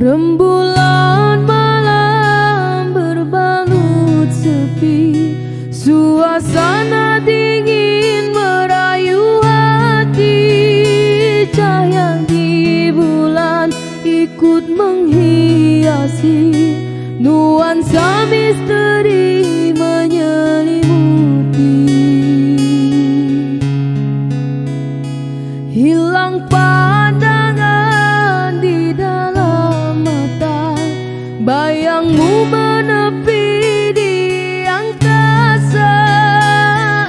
Rembulan malam berbalut sepi, suasana dingin merayu hati. Cahaya di bulan ikut menghiasi, nuansa misteri menyelimuti. Hilang pandangan di dalam mata, bayangmu menepi di angkasa.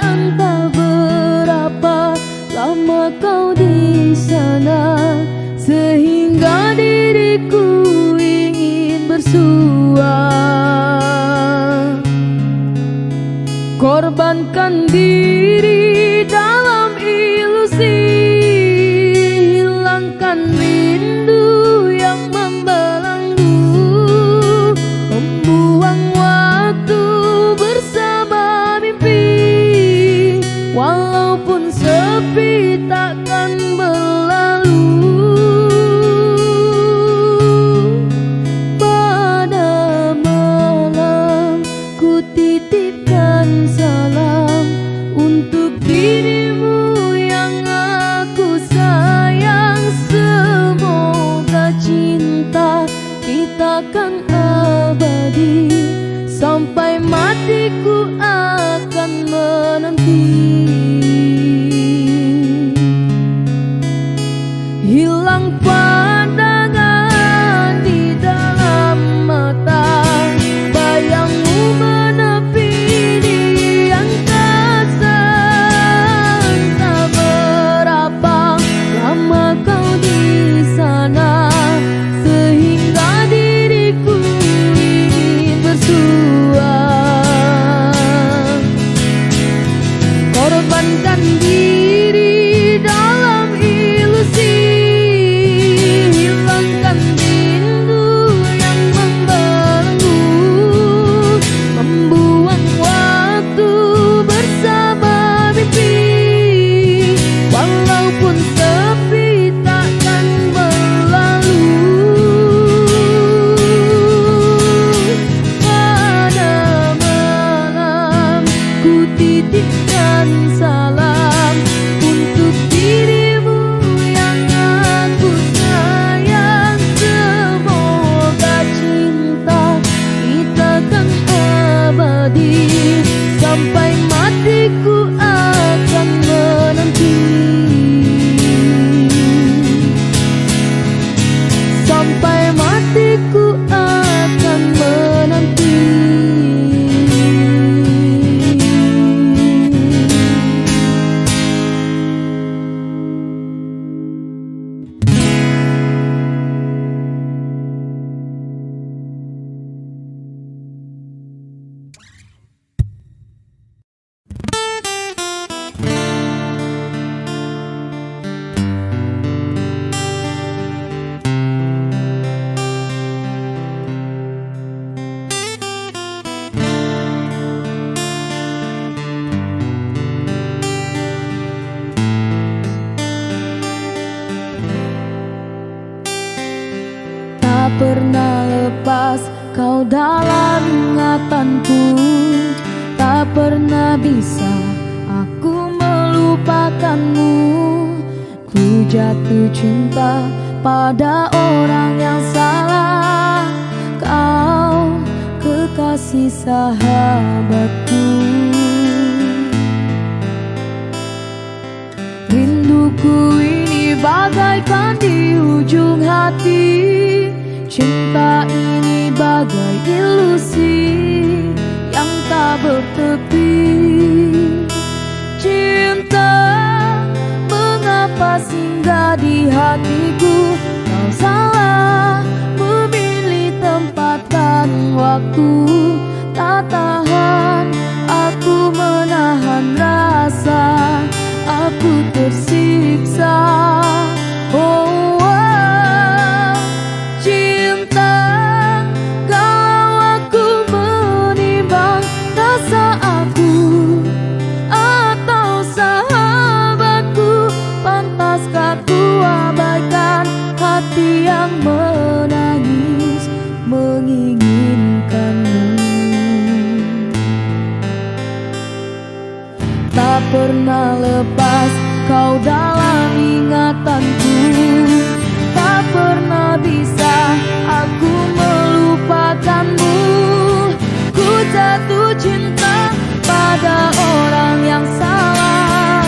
Entah berapa lama kau di sana, sehingga diriku ingin bersua. Korbankan diri dalam ilusi, hilangkan rindu yang membelenggu, membuang waktu bersama mimpi. Walaupun sepi takkan berlalu. Pada malam ku titipkan salam untuk dirimu yang aku sayang. Semoga cinta kita kan abadi, sampai matiku akan menanti. Hilang pandangan di dalam mata, bayangmu menepi di angkasa. Entah berapa lama kau di sana, sehingga diriku ingin bersua. Korbankan diri dalam ilusi, hilangkan rindu yang membelenggu, membuang waktu bersama mimpi. Walaupun sepi takkan berlalu. Pada malam ku titipkan salam untuk dirimu yang aku sayang. Semoga cinta kita kan abadi, sampai matiku akan menanti. Sampai matiku akan menanti. Tak pernah lepas kau dalam ingatanku, tak pernah bisa aku melupakanmu. Ku jatuh cinta pada orang yang salah, kau kekasih sahabatku. Rinduku ini bagaikan di ujung hati, cinta ini bagai ilusi yang tak bertepi. Cinta, mengapa singgah di hatiku? Kau salah memilih tempat dan waktu. Tak tahan aku menahan rasa, aku tersiksa. Oh, cinta, kalau aku menimbang rasa aku atau sahabatku, pantaskah ku abaikan hati yang menangis? ingatanku. Tak pernah bisa aku melupakanmu. Ku jatuh cinta pada orang yang salah.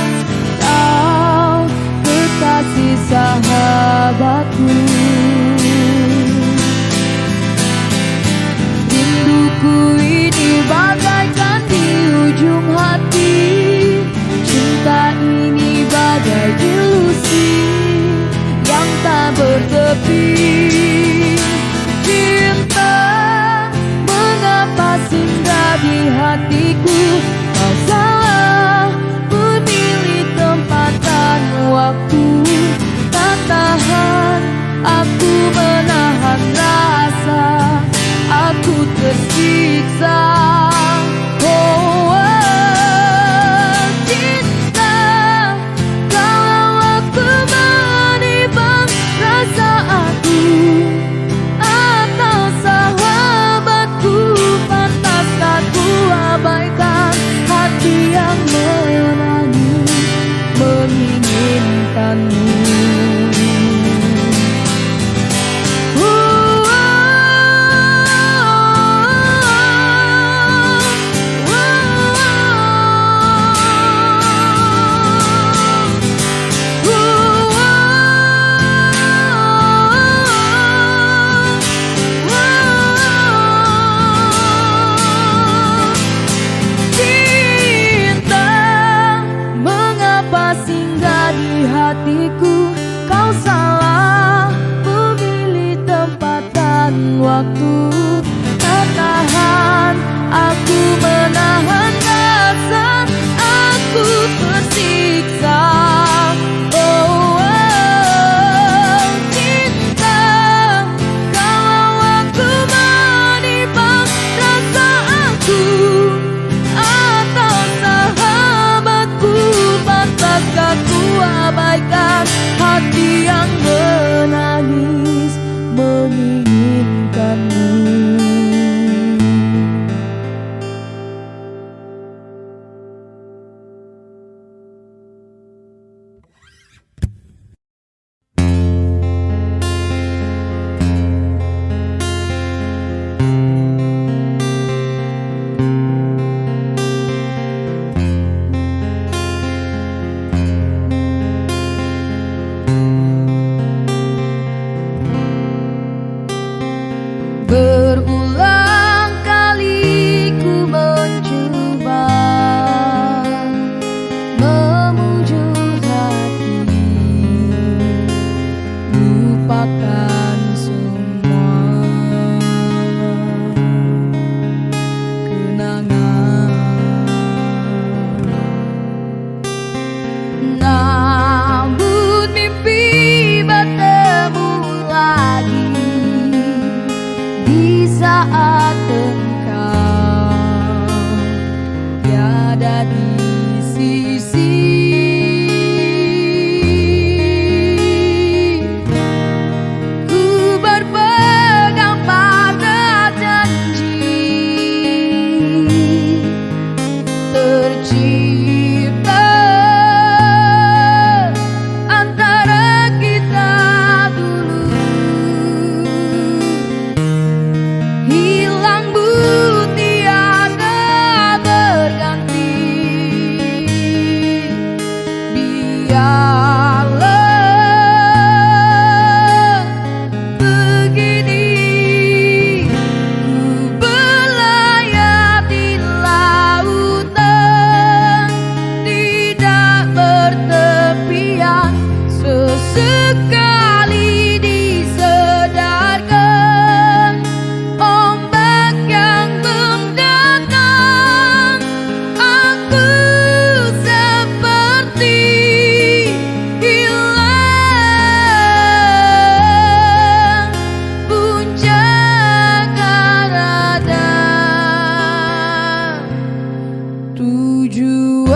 Kau kekasih sahabatku. Rinduku ini bagaikan di ujung hati. Cinta ini bagai ilusi yang tak bertepi. Cinta, mengapa singgah di hatiku? Kau salah memilih tempat dan waktu. Tak tahan aku menahan rasa, aku tersiksa. Oh, cinta, kalau aku menimbang rasa aku atau sahabatku, pantaskah ku abaikan hati yang menangis menginginkanmu? Hatiku, kau salah memilih tempat dan waktu. Tak tahan aku menahan rasa, aku tersiksa. Oh, cinta, kalau aku menimbang rasa aku atau sahabatku, pantaskah ku abaikan hati yang menangis menginginkanmu? Berulang kali ku mencoba memujuk hati, lupakan semua kenangan. Namun mimpi bertemu lagi di saat engkau tiada di sisi. Ku berpegang pada janji tercipta antara kita dulu. Hilang bu tiada berganti. Biarlah begini ku berlayar di lautan tidak bertepian. Sesekali disedarkan ombak yang mendatang. Aku seperti hilang puncak ada tujuan.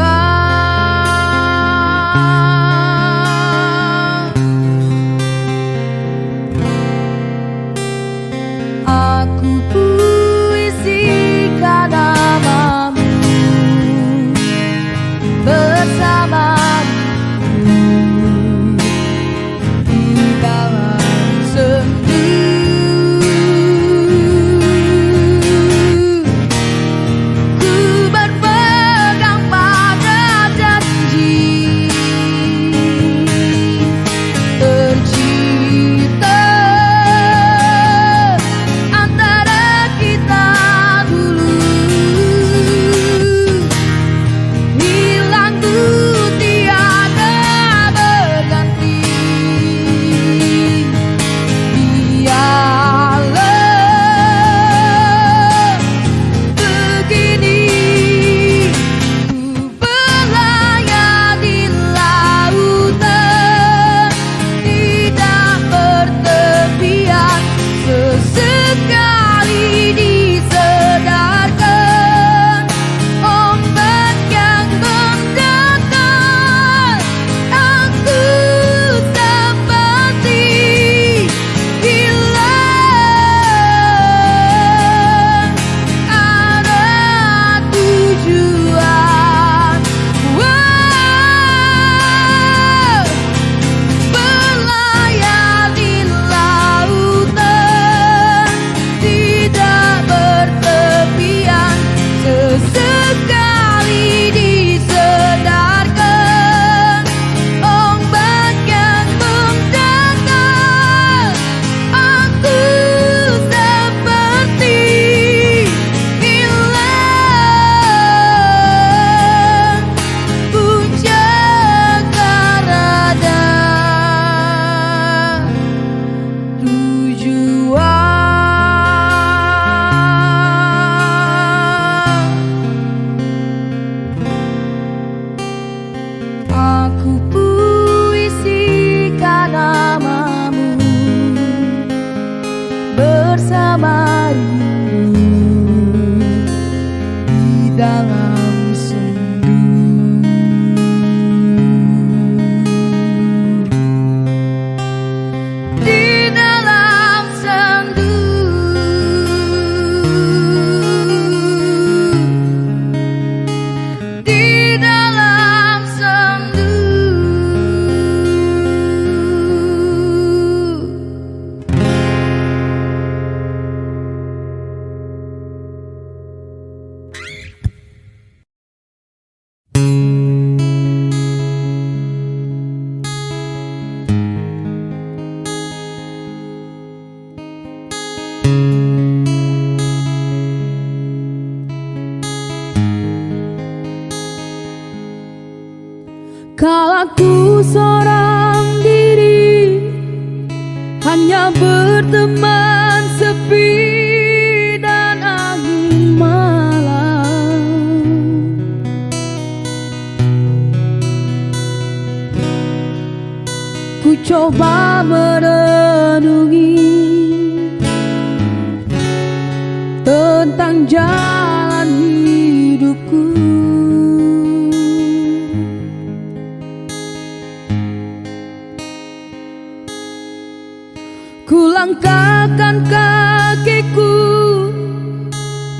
seorang diri, hanya berteman sepi dan angin malam. Ku coba merenungi tentang jalan hidupku. Ku langkahkan kakiku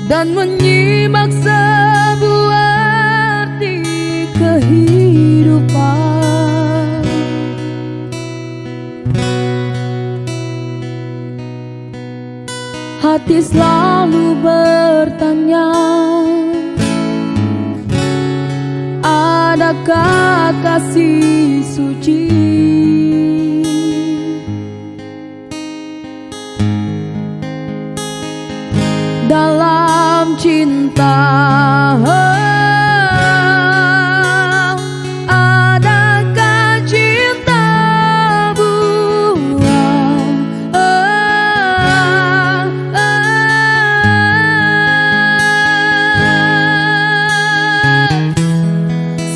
dan menyimak sebuah arti kehidupan. Hati selalu bertanya, adakah kasih suci dalam cinta? Adakah cinta buang?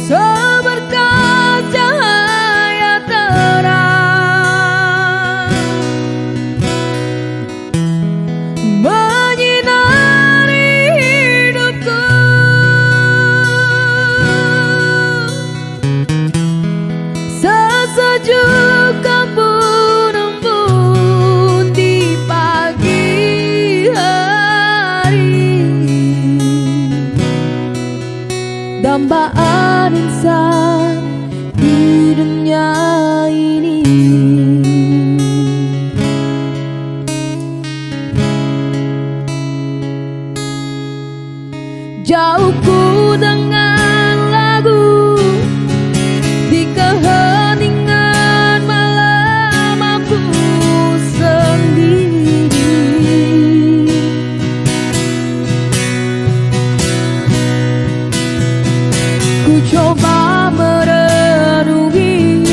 Seberkas cahaya terang sejuk embun-embun di pagi hari, dambaan insan di dunia ini. Jauhku dengan lagu di keheningan malam aku sendiri. Ku coba merenungi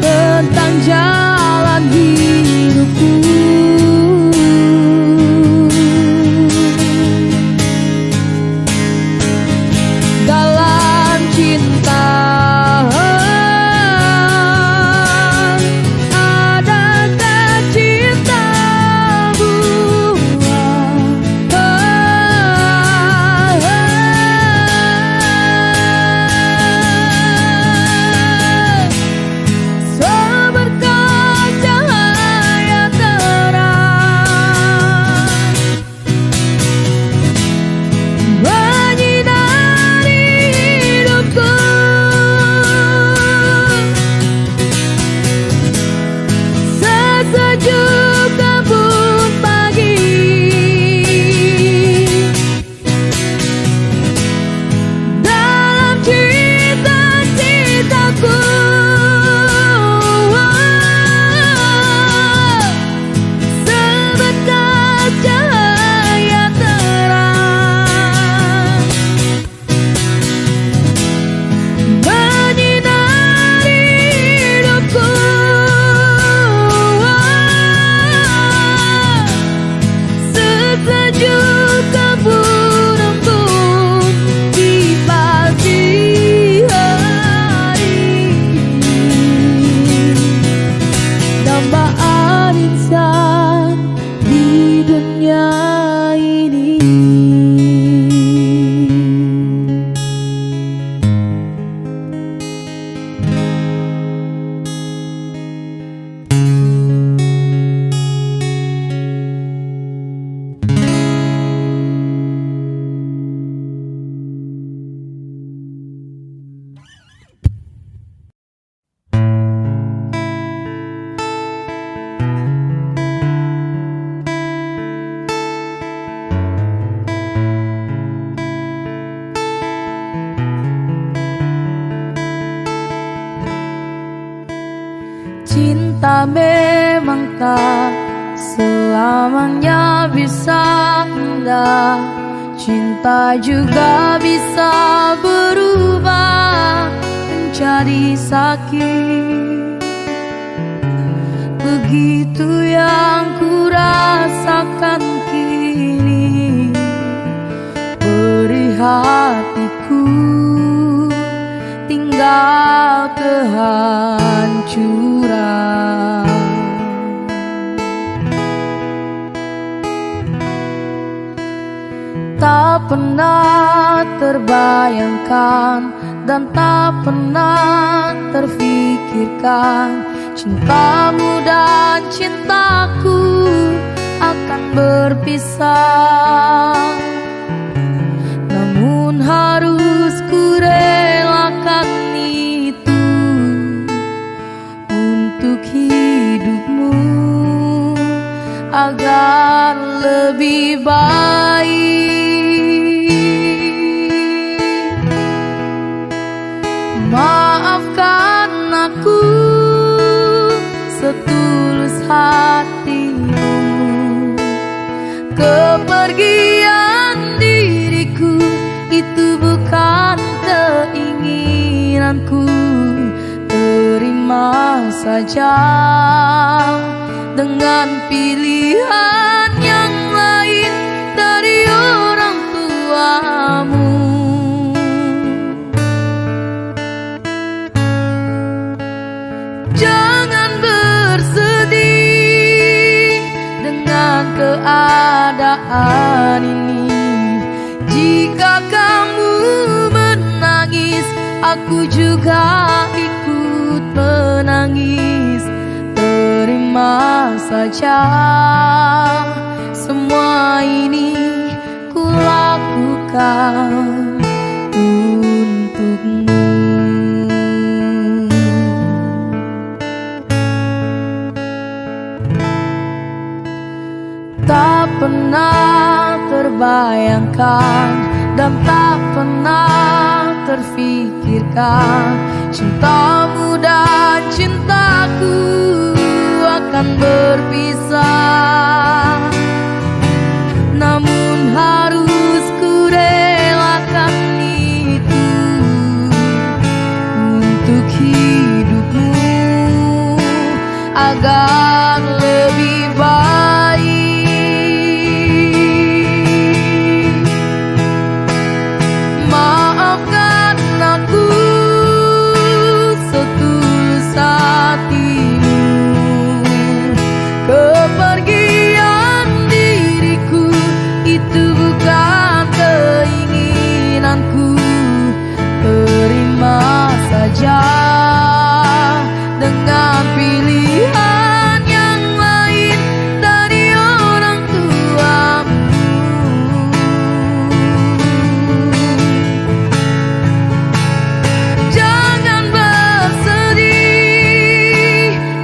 tentang jalan hidupku. Dalam cinta, adakah cinta buang? Seberkas cahaya terang menyinari hidupku. Sesejuk embun pagi dalam cita-citaku. Seberkas cahaya terang menyinari hidupku. Sesejuk embun-embun di pagi hari, dambaan insan di dunia ini. Cinta memang tak selamanya bisa indah, cinta juga bisa berubah menjadi sakit. Begitu yang ku rasakan kini, beri hatiku tinggal kehancuran. Tak pernah terbayangkan dan tak pernah terfikirkan cintamu dan cintaku akan berpisah. Namun harus ku relakan itu untuk hidupmu agar lebih baik. Maafkan aku setulus hatimu, kepergian diriku itu bukan keinginanku. Terima saja dengan pilihan yang lain dari orang tuamu. Jangan bersedih dengan keadaan ini. Jika kamu menangis, aku juga ikut menangis. Terima saja semua ini ku lakukan untukmu. Tak pernah terbayangkan dan tak pernah terfikirkan cintamu dan cintaku akan berpisah. Namun harus ku relakan itu untuk hidupmu agar lebih baik. Maafkan aku setulus hatimu, kepergian diriku itu bukan keinginanku. Terima saja dengan pilihan yang lain dari orang tuamu. Jangan bersedih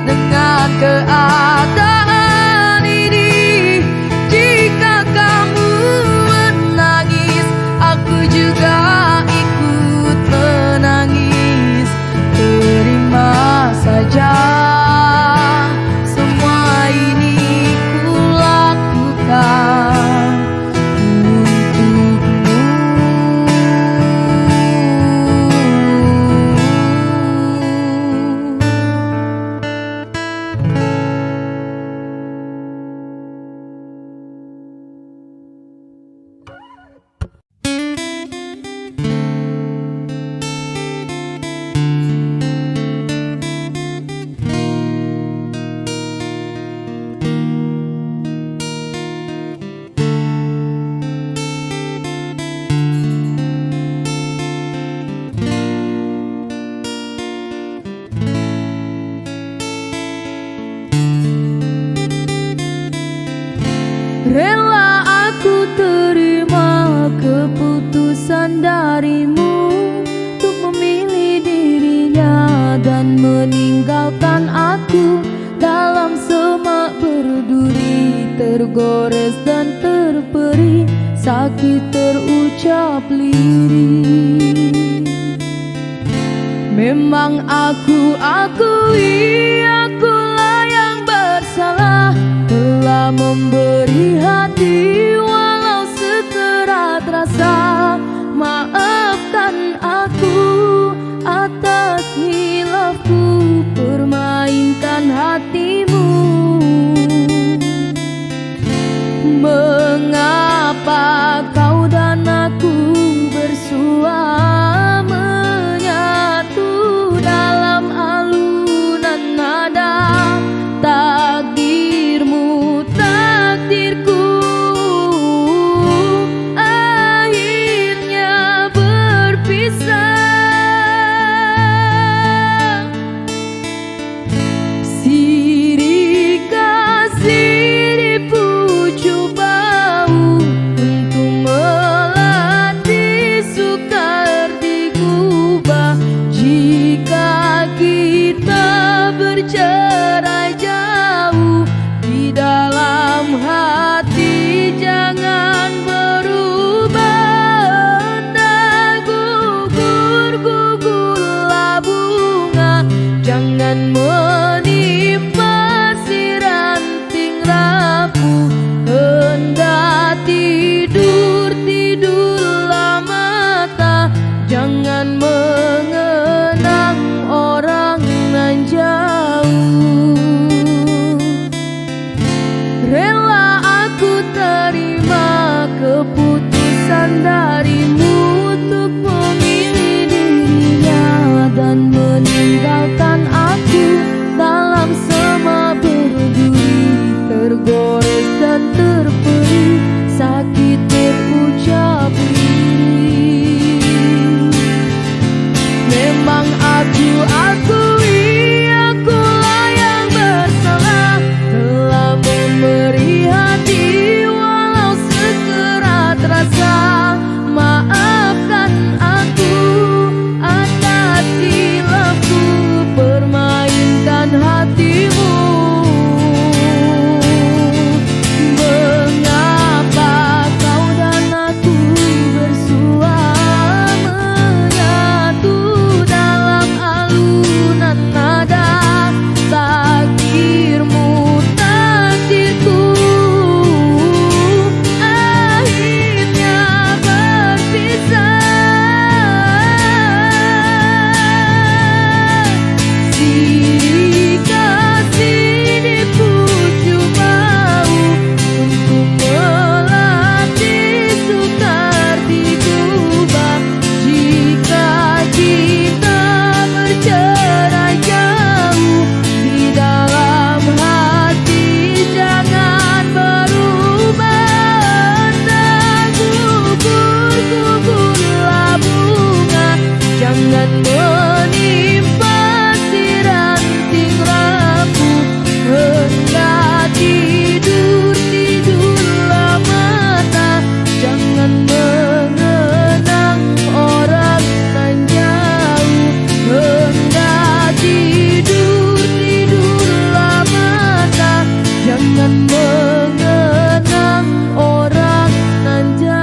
dengan keadaan ini. Jika kamu menangis, aku juga ikut menangis. Terima saja semua ini ku lakukan untukmu. Rela aku terima keputusan darimu untuk memilih dirinya dan meninggalkan aku dalam semak berduri, tergores dan terperi, sakit terucap lirih. Memang aku akui akulah yang bersalah, telah memberi hati walau sekerat bercerai jauh, di dalam hati jangan berubah. Entah gugur-gugurlah bunga, jangan menimpa si ranting rapuh. Hendak tidur-tidurlah mata, jangan mengenang orang nan jauh. Rela aku terima keputusan darimu untuk memilih dirinya dan meninggalkan aku dalam sema berduri, tergores dan terperi, sakit terucap lirih. Memang aku akui akulah yang bersalah, telah memberi hati walau sekerat rasa. Maafkan aku atas silapku permainkan hatimu. Mengapa kau dan aku bersua menyatu dalam alunan nada? Takdirmu takdirku, akhirnya berpisah. Silih kasih di pucuk bau untuk melatih sukar digubah. Jika kita bercerai jauh, di dalam hati jangan berubah. Entah gugur-gugurlah bunga, jangan menimpa si ranting rapuh. Hendak tidur-tidurlah mata, jangan mengenang orang nan jauh. Hendak tidur-tidurlah mata, jangan mengenang orang nan jauh.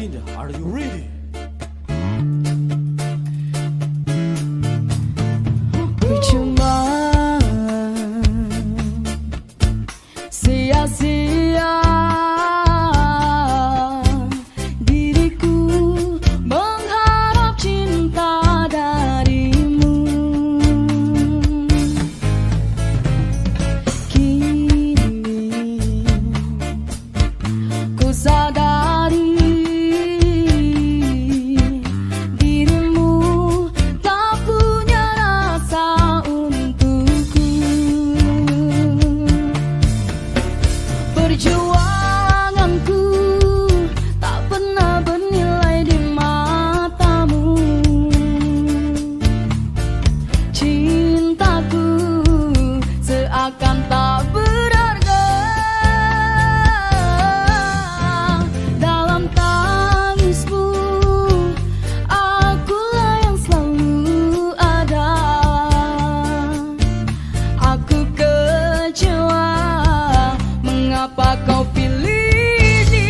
Indah, are you ready? Percuma sia-sia diriku mengharap cinta darimu. Kini ku sadari perjuanganku tak pernah bernilai di matamu. Cintaku seakan tak berharga dalam tangismu. Akulah yang selalu ada. Aku kecewa, mengapa kau pilih dia?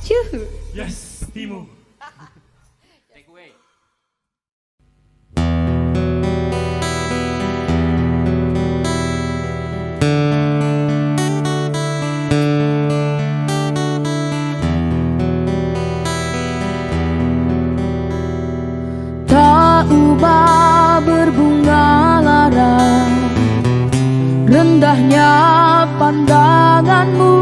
Yuhu. Yes, Timo. Take away. Tak ubah berbunga lara, rendahnya pandanganmu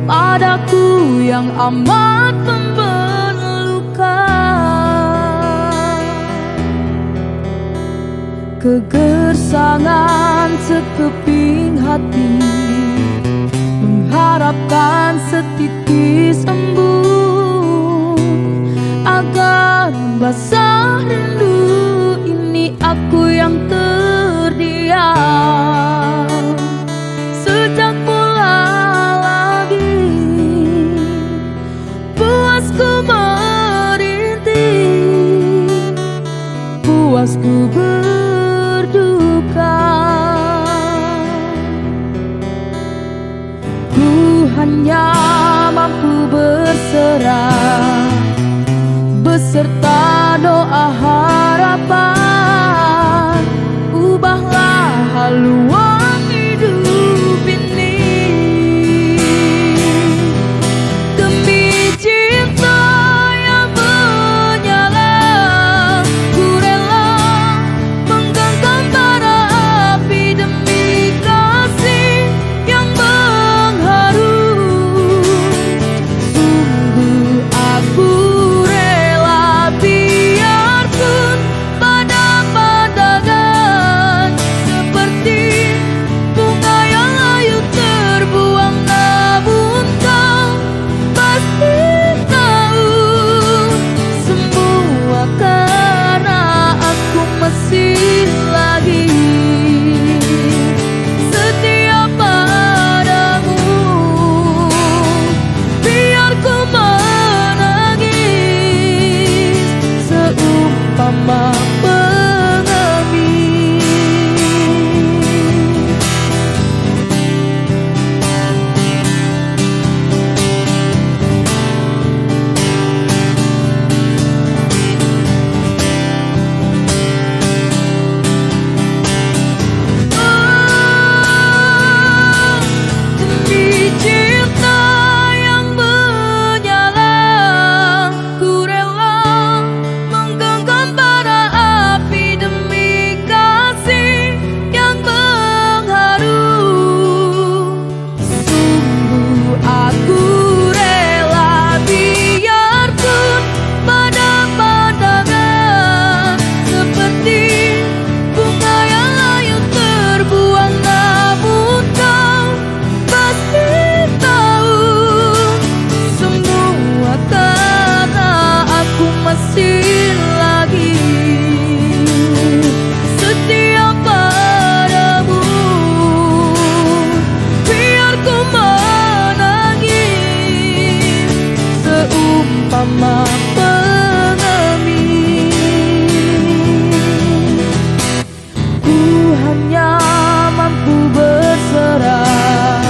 padaku yang amat membelukan. Kegersangan sekeping hati mengharapkan setitis embun agar basah rindu ini aku yang terdiam. Sejak mula lagi puasku merintih, puasku berduka. Ku hanya mampu berserah beserta doa harapan, ubahlah haluan hidup ini demi cinta yang menyala. Ku rela menggenggam bara api demi kasih yang mengharu. Sungguh aku biarpun pada pandangan seperti bunga yang layu terbuang, namun kau pasti tahu semua karena aku masih lagi setia padamu. Biar ku seumpama pengemis. Demi cinta yang menyala, ku rela menggenggam bara api demi kasih yang mengharu. Sungguh aku rela biarpun pada pandangan seperti bunga yang layu terbuang, namun kau pasti tahu semua karena aku masih lagi setia padamu. Biar ku menangis seumpama pengemis. Ku hanya mampu berserah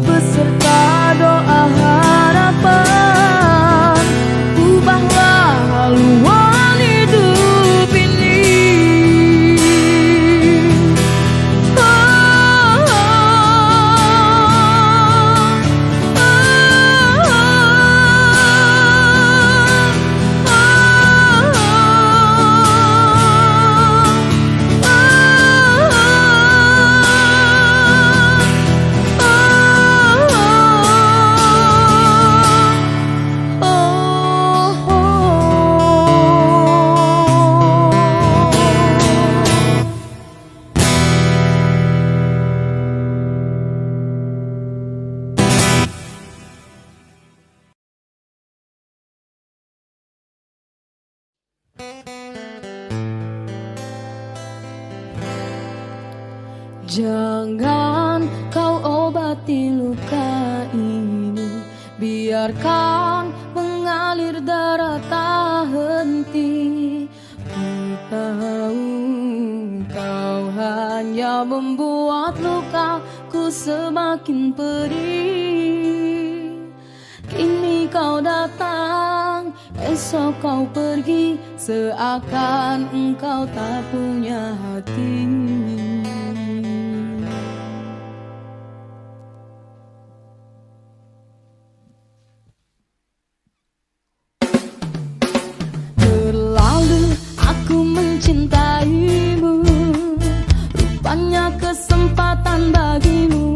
beserta doa harapan, ubahlah haluan hidup ini. Oh, oh, oh, jangan kau obati luka ini, biarkan mengalir darah tak henti. Ku tahu kau hanya membuat lukaku semakin pedih. kau datang, esok kau pergi, seakan engkau tak punya hati. Terlalu aku mencintaimu, rupanya kesempatan bagimu.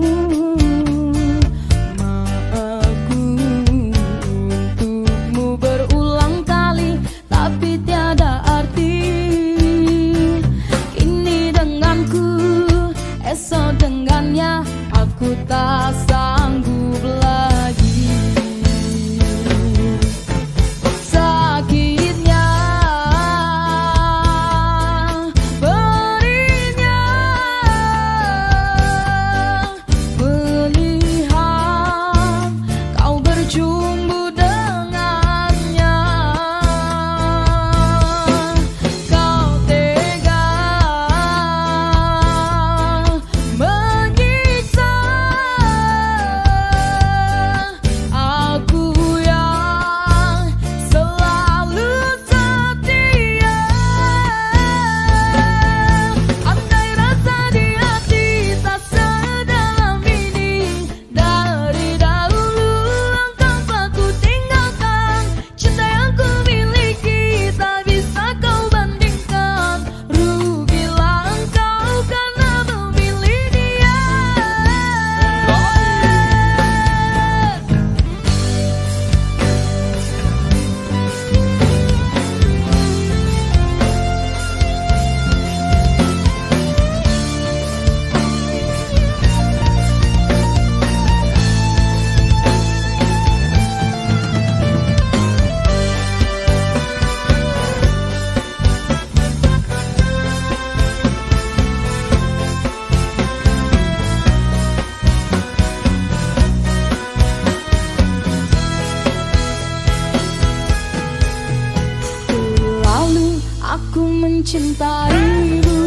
Maafku untukmu berulang kali, tapi tiada arti. Kini denganku, esok dengannya, aku tak sanggup lagi. Sakitnya, perihnya, melihat kau berjumpa dengannya. Kau tega menyiksa aku yang selalu setia. Andai rasa di hati tak sedalam ini, dari dahulu engkau aku tinggalkan. Cinta yang ku miliki tak bisa kau bandingkan. Rugilah engkau karena memilih dia. Terlalu aku mencintaimu,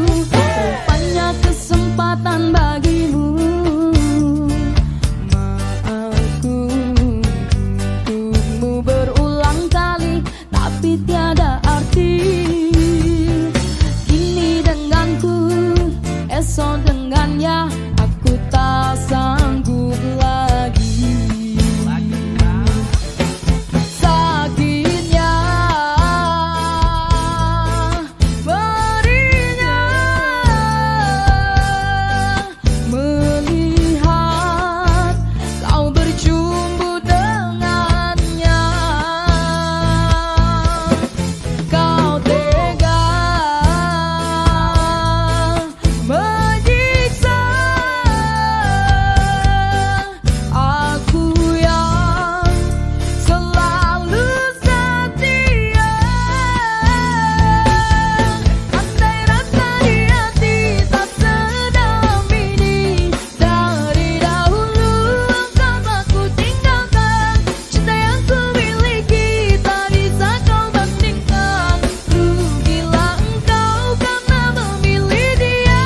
rupanya kesempatan bagimu. Maafku untukmu berulang kali, tapi tiada arti. Kini denganku, esok dengannya, aku tak sanggup lagi. Sakitnya, perihnya, melihat kau berjumpa dengannya. Kau tega menyiksa aku yang selalu setia. Andai rasa di hati tak sedalam ini, dari dahulu engkau aku tinggalkan. Cinta yang ku miliki tak bisa kau bandingkan. Rugilah engkau karena memilih dia.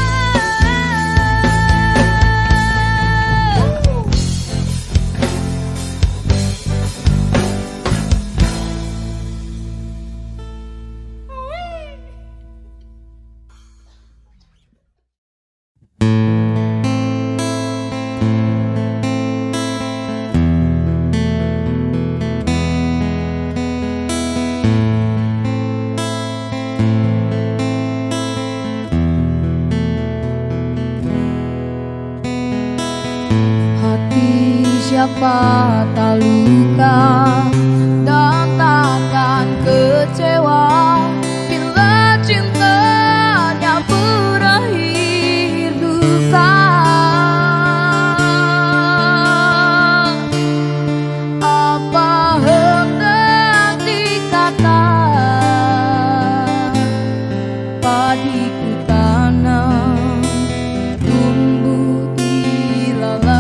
Hati siapa tak luka dan takkan kecewa bila cintanya berakhir duka. Apa hendak dikata, padiku tanam tumbuh ilalang.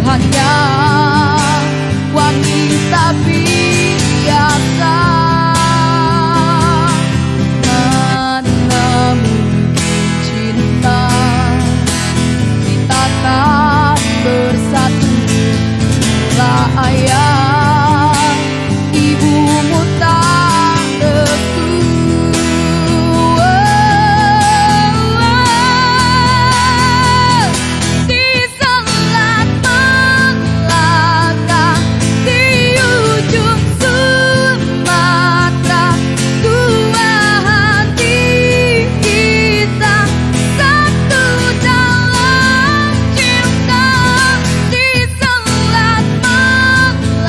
hanya wanita biasa. Mana mungkin cinta kita tak bersatu. Lah ayah ibumu tak restu. Di Selat Malaka, di ujung Sumatera, dua hati kita satu dalam cinta. Di Selat Malaka,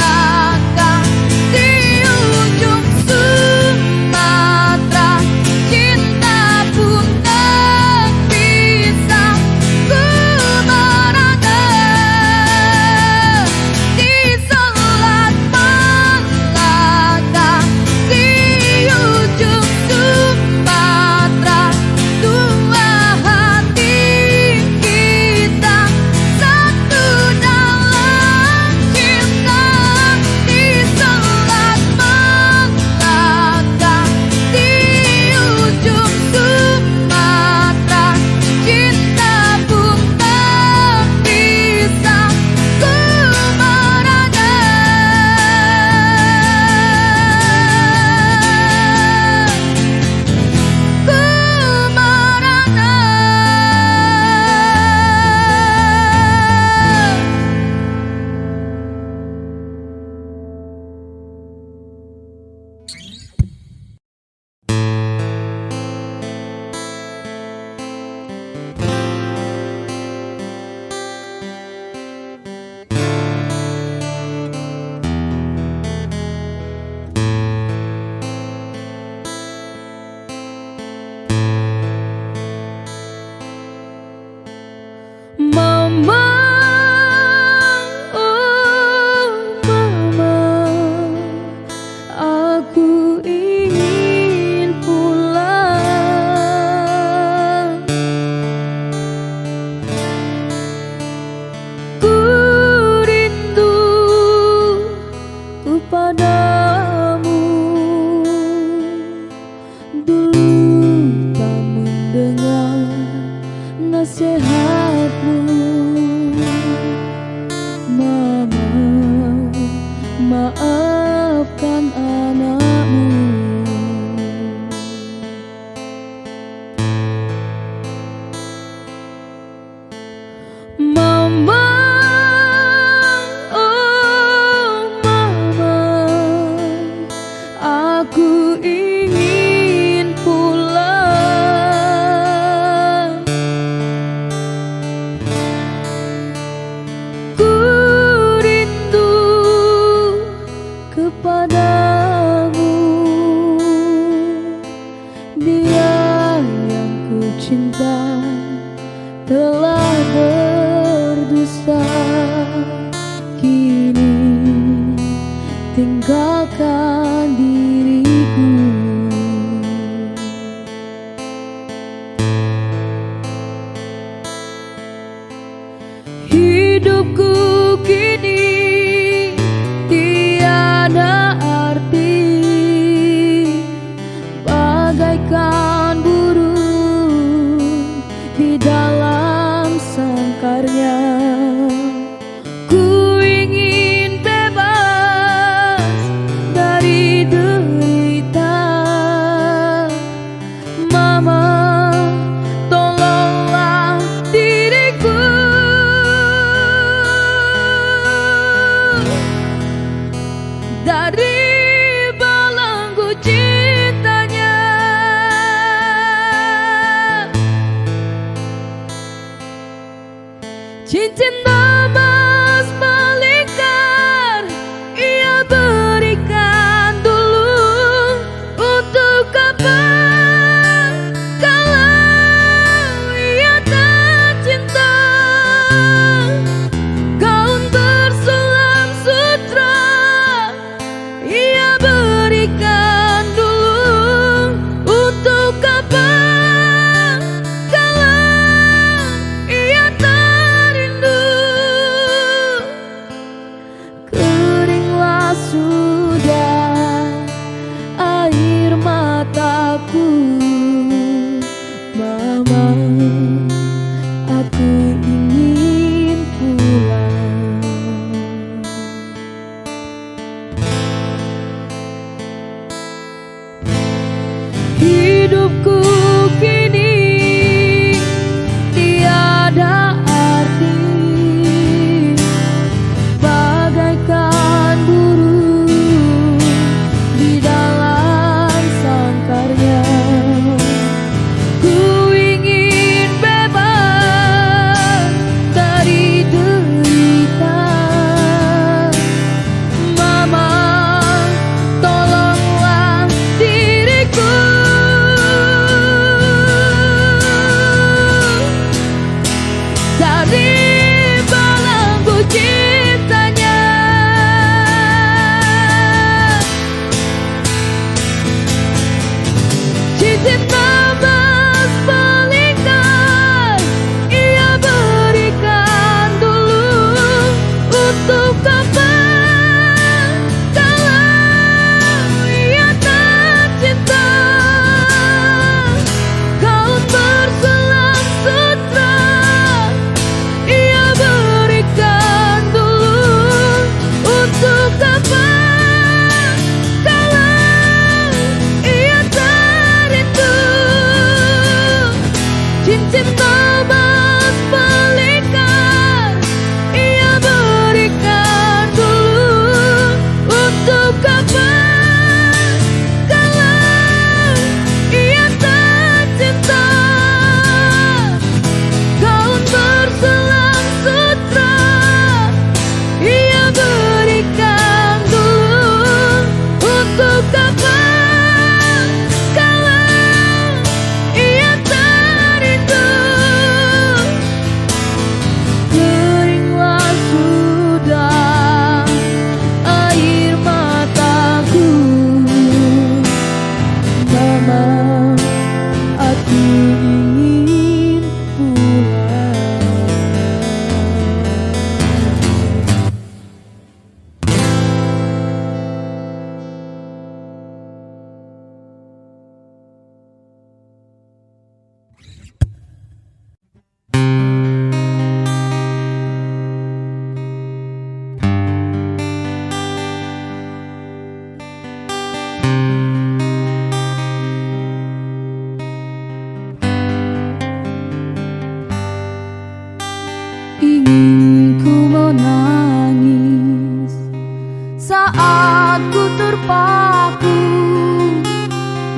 saat ku terpaku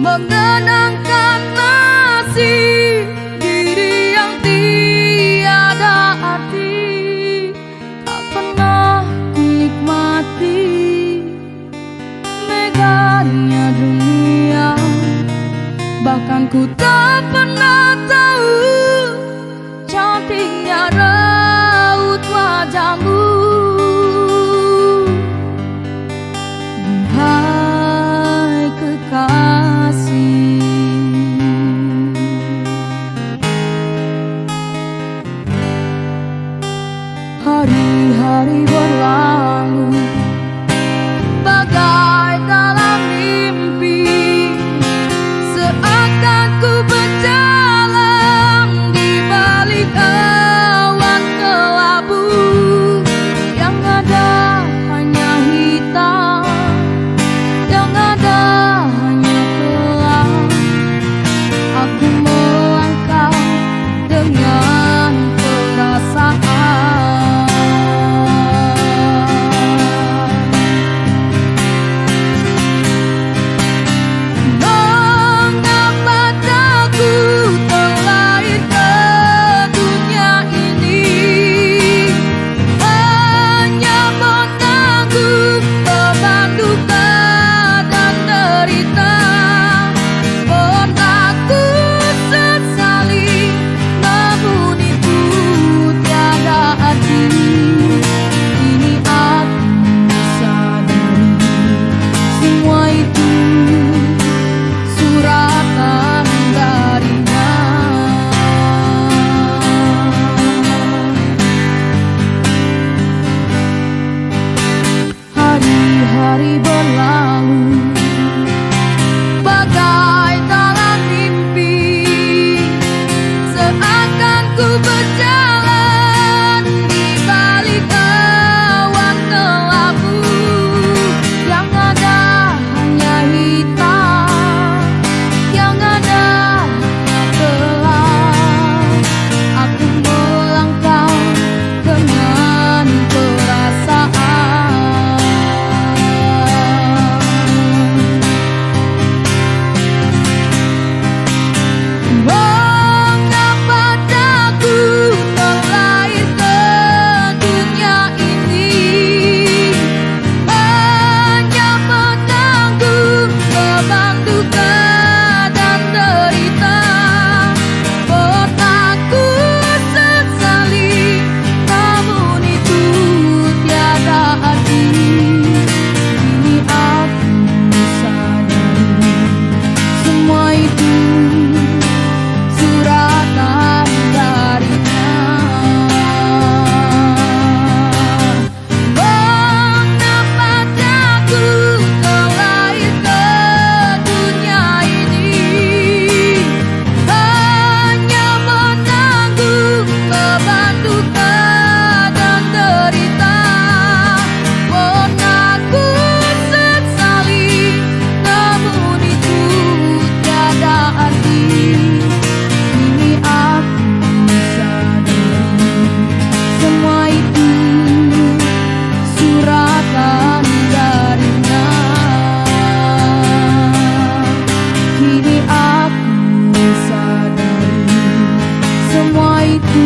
mengenangkan nasib diri yang tiada arti. Tak pernah ku nikmati megahnya dunia, bahkan ku tak pernah tahu cantiknya raut wajahmu. Hai kekasih, hari-hari berlalu bagai dalam mimpi, seakan ku berjalan di balik awan kelabu. Yang ada hanya hitam, yang ada hanya gelap. Aku melangkah dengan perasaan. Mengapa aku terlahir ke dunia ini, hanya menanggung beban duka dan derita. Pernah ku sesali, namun itu tiada arti. Kini aku sadari semua itu suratan darinya. Hari-hari berlalu bagai dalam mimpi, seakan ku berjalan di balik awan kelabu. Yang ada hanya hitam, yang ada hanya gelap. Aku melangkah dengan perasaan. Mengapa aku terlahir ke dunia ini, hanya menanggung beban duka dan derita. Pernah ku sesali, namun itu tiada arti. Kini aku sadari semua itu suratan darinya. Mengapa aku terlahir ke dunia ini, hanya menanggung beban duka dan derita. Pernah ku sesali, namun itu tiada arti. Kini aku sadari semua itu suratan darinya. Kini aku sadari semua itu